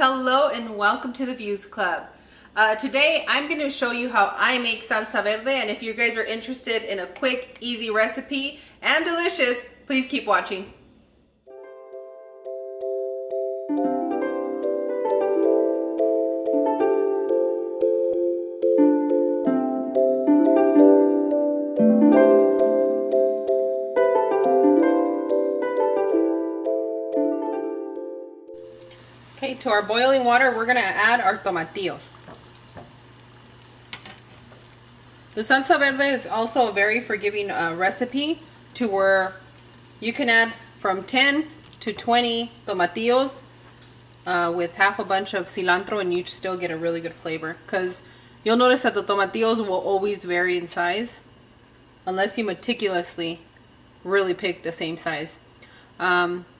Hello and welcome to the Views Club. Today I'm going to show you how I make salsa verde, and if you guys are interested in a quick, easy recipe and delicious, please keep watching. Okay, to our boiling water, we're going to add our tomatillos. The salsa verde is also a very forgiving recipe to where you can add from 10 to 20 tomatillos with half a bunch of cilantro, and you still get a really good flavor. Because you'll notice that the tomatillos will always vary in size unless you meticulously really pick the same size.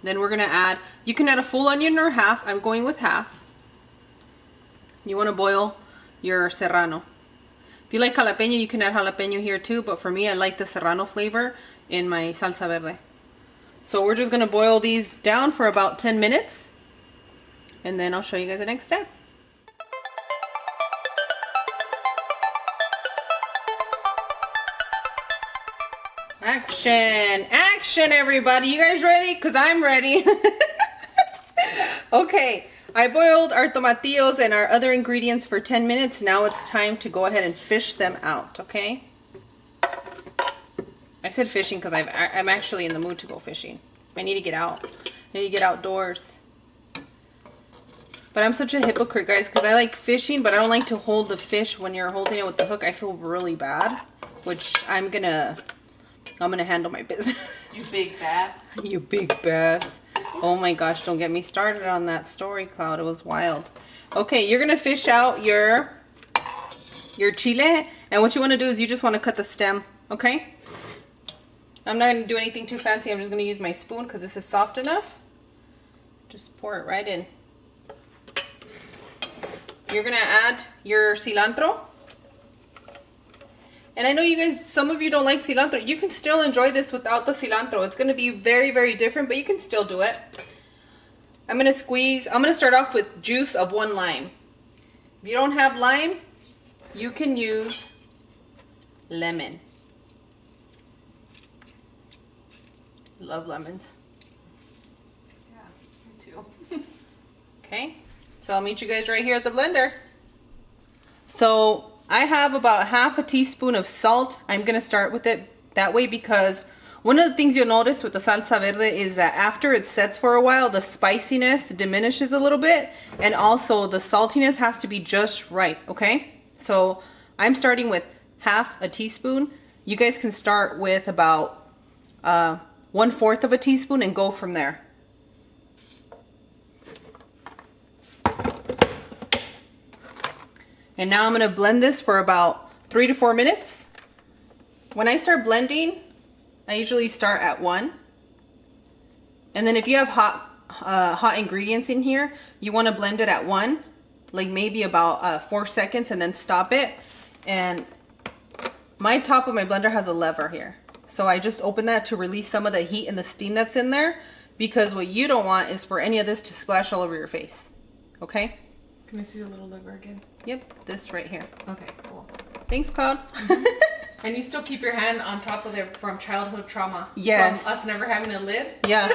Then we're going to add, you can add a full onion or half. I'm going with half. You want to boil your serrano. If you like jalapeno, you can add jalapeno here too, but for me, I like the serrano flavor in my salsa verde. So we're just going to boil these down for about 10 minutes, and then I'll show you guys the next step. Action! Action, everybody! You guys ready? Because I'm ready. Okay, I boiled our tomatillos and our other ingredients for 10 minutes. Now it's time to go ahead and fish them out, okay? I said fishing because I'm actually in the mood to go fishing. I need to get out. I need to get outdoors. But I'm such a hypocrite, guys, because I like fishing, but I don't like to hold the fish when you're holding it with the hook. I feel really bad, which I'm gonna handle my business. You big bass. You big bass. Oh my gosh, don't get me started on that story, Cloud. It was wild. Okay, you're gonna fish out your chile, and what you want to do is you just want to cut the stem, okay? I'm not gonna do anything too fancy. I'm just gonna use my spoon because this is soft enough. Just pour it right in. You're gonna add your cilantro. And I know you guys, some of you don't like cilantro. You can still enjoy this without the cilantro. It's going to be very, very different, but you can still do it. I'm going to start off with juice of 1 lime. If you don't have lime, you can use lemon. Love lemons. Yeah, me too. Okay, so I'll meet you guys right here at the blender. So I have about half a teaspoon of salt. I'm going to start with it that way because one of the things you'll notice with the salsa verde is that after it sets for a while, the spiciness diminishes a little bit, and also the saltiness has to be just right, okay? So I'm starting with half a teaspoon. You guys can start with about 1/4 of a teaspoon and go from there. And now I'm going to blend this for about 3 to 4 minutes. When I start blending, I usually start at 1. And then if you have hot ingredients in here, you want to blend it at 1, like maybe about 4 seconds, and then stop it. And my top of my blender has a lever here. So I just open that to release some of the heat and the steam that's in there, because what you don't want is for any of this to splash all over your face. Okay? Can I see the little lever again? Yep, this right here. Okay, cool. Thanks, Cloud. And you still keep your hand on top of there from childhood trauma? Yes. From us never having a lid? Yeah.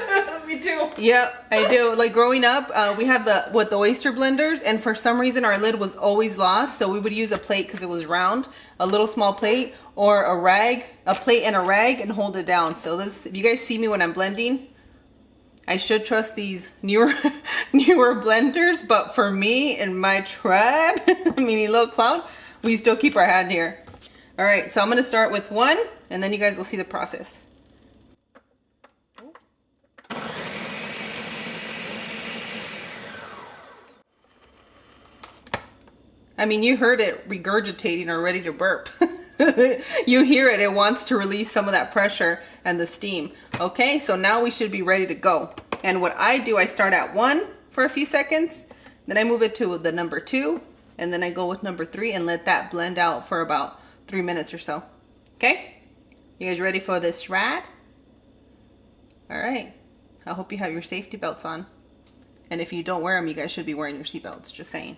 Me too. Yep, I do. Like growing up, we had the oyster blenders, and for some reason our lid was always lost, so we would use a plate because it was round, a little small plate, or a plate and a rag, and hold it down. So this, if you guys see me when I'm blending, I should trust these newer blenders, but for me and my tribe, meaning little Cloud, we still keep our hand here. All right, so I'm gonna start with 1, and then you guys will see the process. I mean, you heard it regurgitating or ready to burp. You hear it, it wants to release some of that pressure and the steam. Okay, so now we should be ready to go. And what I do, I start at 1 for a few seconds, then I move it to the number 2, and then I go with number 3 and let that blend out for about 3 minutes or so. Okay, you guys ready for this ride? All right, I hope you have your safety belts on. And if you don't wear them, you guys should be wearing your seatbelts, just saying.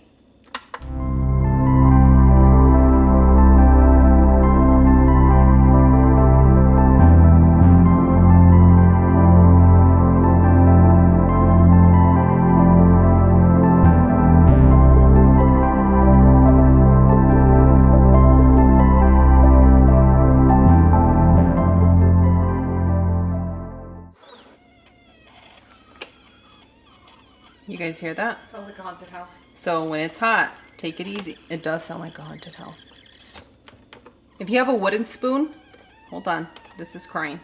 You guys hear that? Sounds like a haunted house. So when it's hot, take it easy. It does sound like a haunted house. If you have a wooden spoon, hold on, this is crying.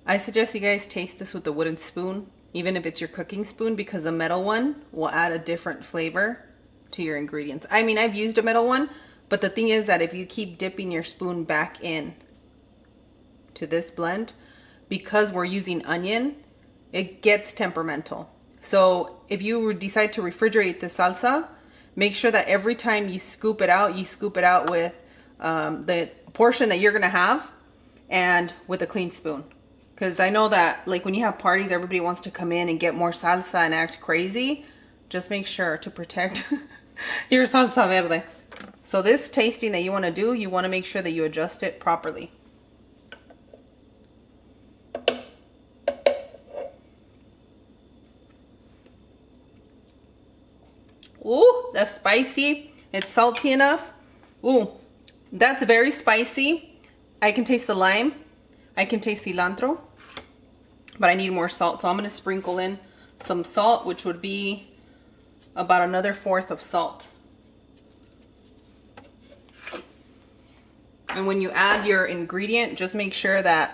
I suggest you guys taste this with the wooden spoon, even if it's your cooking spoon, because a metal one will add a different flavor to your ingredients. I mean, I've used a metal one, but the thing is that if you keep dipping your spoon back in to this blend, because we're using onion, it gets temperamental. So if you decide to refrigerate the salsa, make sure that every time you scoop it out with the portion that you're gonna have and with a clean spoon. Because I know that like when you have parties, everybody wants to come in and get more salsa and act crazy. Just make sure to protect your salsa verde. So this tasting that you wanna do, you wanna make sure that you adjust it properly. Ooh, that's spicy. It's salty enough. Ooh, that's very spicy. I can taste the lime. I can taste cilantro. But I need more salt, so I'm going to sprinkle in some salt, which would be about another 1/4 of salt. And when you add your ingredient, just make sure that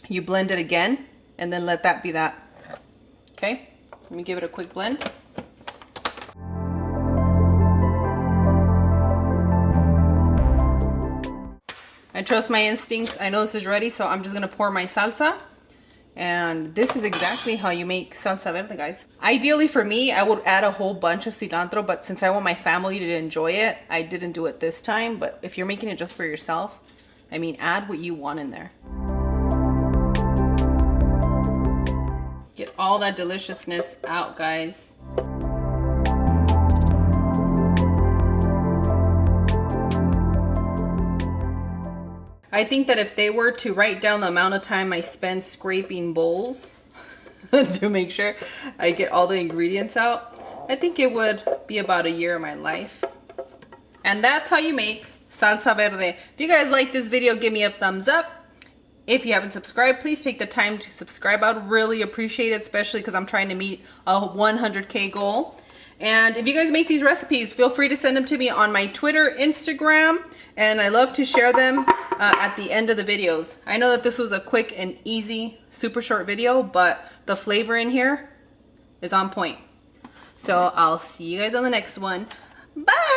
you blend it again, and then let that be that. Okay, let me give it a quick blend. I trust my instincts. I know this is ready, so I'm just gonna pour my salsa. And this is exactly how you make salsa verde, guys. Ideally for me, I would add a whole bunch of cilantro, but since I want my family to enjoy it, I didn't do it this time. But if you're making it just for yourself, I mean, add what you want in there. Get all that deliciousness out, guys. I think that if they were to write down the amount of time I spend scraping bowls to make sure I get all the ingredients out, I think it would be about a year of my life. And that's how you make salsa verde. If you guys like this video, give me a thumbs up. If you haven't subscribed, please take the time to subscribe. I would really appreciate it, especially because I'm trying to meet a 100K goal. And if you guys make these recipes, feel free to send them to me on my Twitter, Instagram, and I love to share them at the end of the videos. I know that this was a quick and easy, super short video, but the flavor in here is on point. So I'll see you guys on the next one. Bye!